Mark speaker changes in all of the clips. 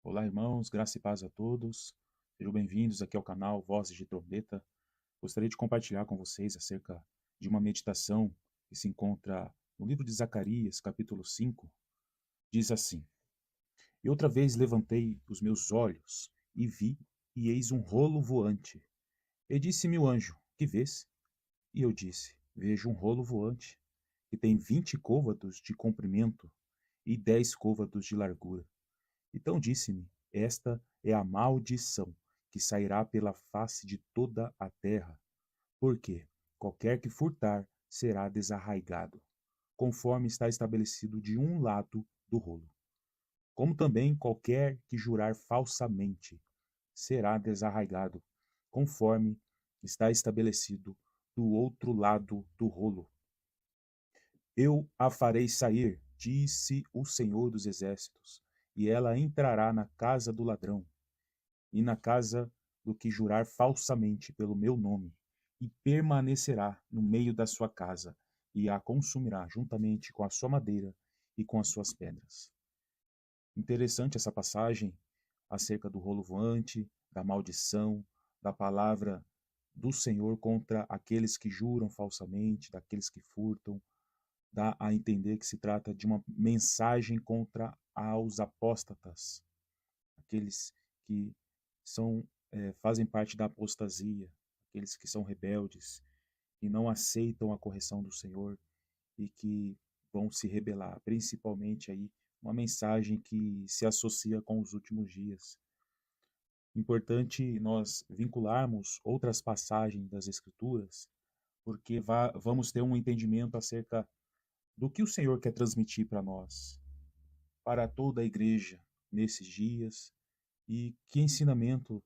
Speaker 1: Olá, irmãos, graça e paz a todos. Sejam bem-vindos aqui ao canal Vozes de Trombeta. Gostaria de compartilhar com vocês acerca de uma meditação que se encontra no livro de Zacarias, capítulo 5. Diz assim: E outra vez levantei os meus olhos e vi, e eis um rolo voante. E disse-me o anjo: Que vês? E eu disse: Vejo um rolo voante, que tem 20 côvados de comprimento e 10 côvados de largura. Então disse-me: Esta é a maldição que sairá pela face de toda a terra, porque qualquer que furtar será desarraigado, conforme está estabelecido de um lado do rolo. Como também qualquer que jurar falsamente será desarraigado, conforme está estabelecido do outro lado do rolo. Eu a farei sair, disse o Senhor dos Exércitos, e ela entrará na casa do ladrão, e na casa do que jurar falsamente pelo meu nome, e permanecerá no meio da sua casa, e a consumirá juntamente com a sua madeira e com as suas pedras. Interessante essa passagem acerca do rolo voante, da maldição, da palavra do Senhor contra aqueles que juram falsamente, daqueles que furtam. Dá a entender que se trata de uma mensagem contra aos apóstatas, aqueles que são fazem parte da apostasia, aqueles que são rebeldes e não aceitam a correção do Senhor e que vão se rebelar, principalmente aí uma mensagem que se associa com os últimos dias. Importante nós vincularmos outras passagens das Escrituras, porque vamos ter um entendimento acerca do que o Senhor quer transmitir para nós, para toda a igreja nesses dias, e que ensinamento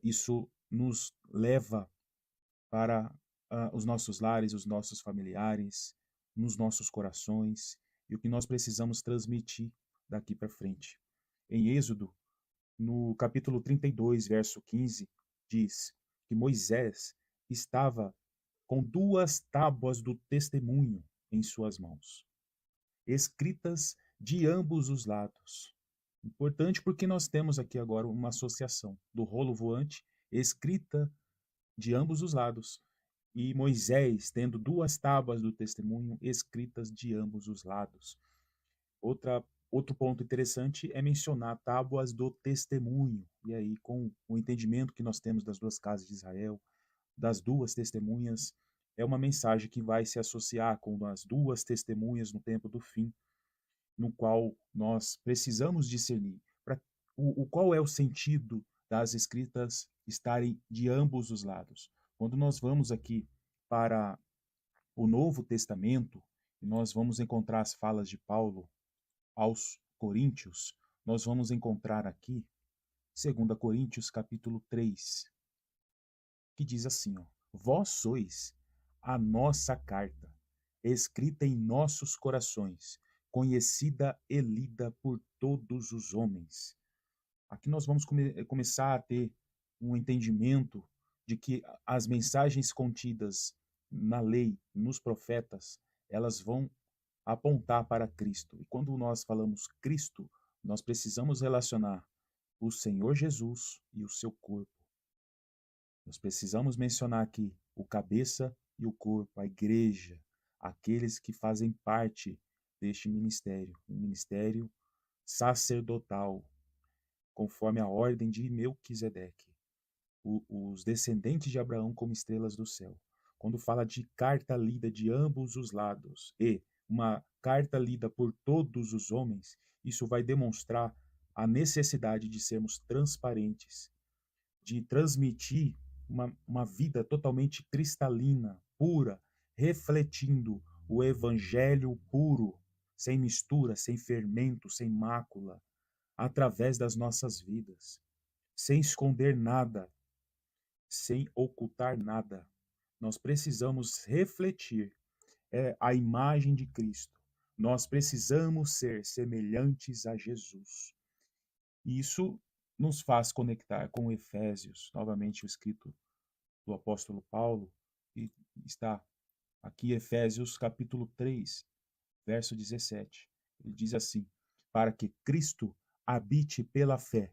Speaker 1: isso nos leva para os nossos lares, os nossos familiares, nos nossos corações, e o que nós precisamos transmitir daqui para frente. Em Êxodo, no capítulo 32, verso 15, diz que Moisés estava com 2 tábuas do testemunho em suas mãos, escritas de ambos os lados. Importante porque nós temos aqui agora uma associação do rolo voante escrita de ambos os lados e Moisés tendo 2 tábuas do testemunho escritas de ambos os lados. Outro ponto interessante é mencionar tábuas do testemunho. E aí, com o entendimento que nós temos das 2 casas de Israel, das 2 testemunhas, é uma mensagem que vai se associar com as 2 testemunhas no tempo do fim, no qual nós precisamos discernir qual é o sentido das escritas estarem de ambos os lados. Quando nós vamos aqui para o Novo Testamento, e nós vamos encontrar as falas de Paulo aos Coríntios, nós vamos encontrar aqui 2 Coríntios capítulo 3, que diz assim, ó: Vós sois a nossa carta, escrita em nossos corações, conhecida e lida por todos os homens. Aqui nós vamos começar a ter um entendimento de que as mensagens contidas na lei, nos profetas, elas vão apontar para Cristo. E quando nós falamos Cristo, nós precisamos relacionar o Senhor Jesus e o seu corpo. Nós precisamos mencionar aqui o cabeça e o corpo, a igreja, aqueles que fazem parte deste ministério, um ministério sacerdotal, conforme a ordem de Melquisedeque, os descendentes de Abraão como estrelas do céu. Quando fala de carta lida de ambos os lados e uma carta lida por todos os homens, isso vai demonstrar a necessidade de sermos transparentes, de transmitir uma vida totalmente cristalina, pura, refletindo o evangelho puro, sem mistura, sem fermento, sem mácula, através das nossas vidas, sem esconder nada, sem ocultar nada. Nós precisamos refletir a imagem de Cristo. Nós precisamos ser semelhantes a Jesus. E isso nos faz conectar com Efésios, novamente o escrito do apóstolo Paulo, e está aqui Efésios capítulo 3, verso 17. Ele diz assim: para que Cristo habite pela fé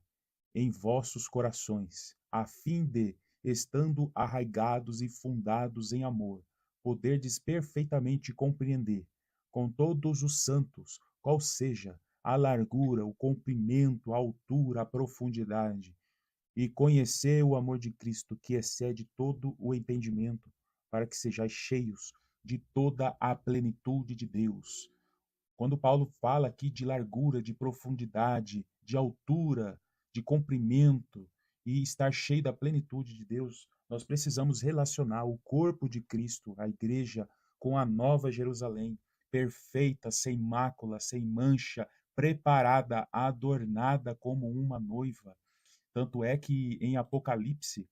Speaker 1: em vossos corações, a fim de, estando arraigados e fundados em amor, poderdes perfeitamente compreender, com todos os santos, qual seja a largura, o comprimento, a altura, a profundidade, e conhecer o amor de Cristo, que excede todo o entendimento, para que sejais cheios de toda a plenitude de Deus. Quando Paulo fala aqui de largura, de profundidade, de altura, de comprimento e estar cheio da plenitude de Deus, nós precisamos relacionar o corpo de Cristo, a igreja, com a nova Jerusalém, perfeita, sem mácula, sem mancha, preparada, adornada como uma noiva. Tanto é que em Apocalipse,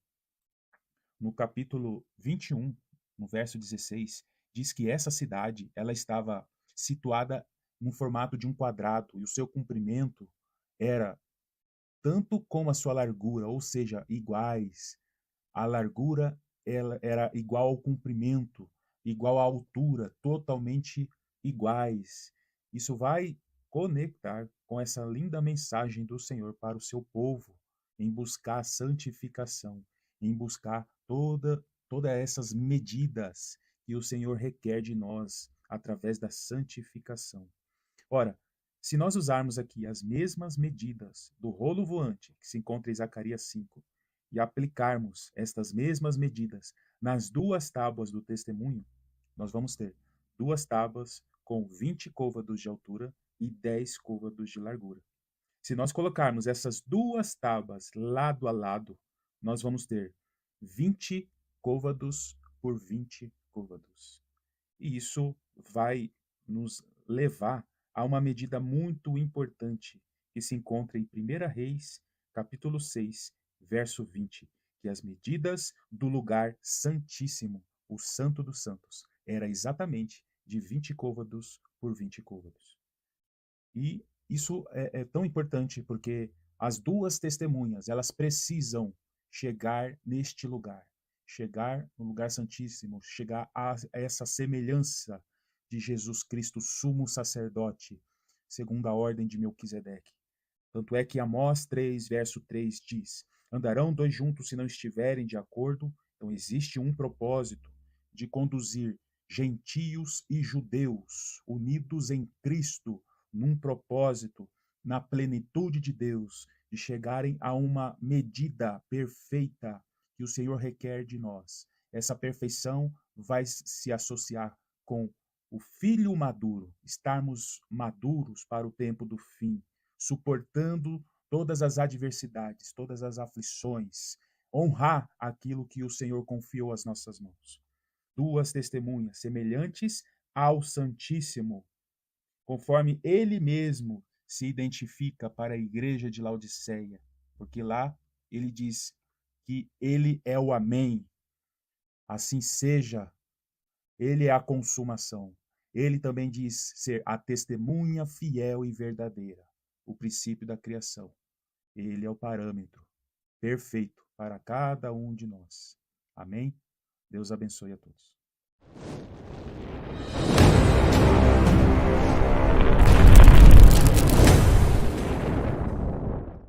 Speaker 1: no capítulo 21, no verso 16, diz que essa cidade, ela estava situada no formato de um quadrado e o seu comprimento era tanto como a sua largura, ou seja, iguais. A largura ela era igual ao comprimento, igual à altura, totalmente iguais. Isso vai conectar com essa linda mensagem do Senhor para o seu povo, em buscar a santificação, em buscar todas essas medidas que o Senhor requer de nós através da santificação. Ora, se nós usarmos aqui as mesmas medidas do rolo voante que se encontra em Zacarias 5 e aplicarmos estas mesmas medidas nas duas tábuas do testemunho, nós vamos ter duas tábuas com 20 côvados de altura e 10 côvados de largura. Se nós colocarmos essas duas tábuas lado a lado, nós vamos ter 20 côvados por 20 côvados. E isso vai nos levar a uma medida muito importante que se encontra em 1 Reis, capítulo 6, verso 20, que as medidas do lugar santíssimo, o santo dos santos, era exatamente de 20 côvados por 20 côvados. E isso é tão importante porque as duas testemunhas, elas precisam chegar neste lugar, chegar no lugar santíssimo, chegar a essa semelhança de Jesus Cristo, sumo sacerdote, segundo a ordem de Melquisedeque. Tanto é que Amós 3, verso 3 diz: andarão dois juntos se não estiverem de acordo. Então existe um propósito de conduzir gentios e judeus unidos em Cristo num propósito, na plenitude de Deus, de chegarem a uma medida perfeita que o Senhor requer de nós. Essa perfeição vai se associar com o filho maduro, estarmos maduros para o tempo do fim, suportando todas as adversidades, todas as aflições, honrar aquilo que o Senhor confiou às nossas mãos. Duas testemunhas semelhantes ao Santíssimo, conforme ele mesmo se identifica para a igreja de Laodiceia, porque lá ele diz que ele é o Amém. Assim seja, ele é a consumação. Ele também diz ser a testemunha fiel e verdadeira, o princípio da criação. Ele é o parâmetro perfeito para cada um de nós. Amém? Deus abençoe a todos.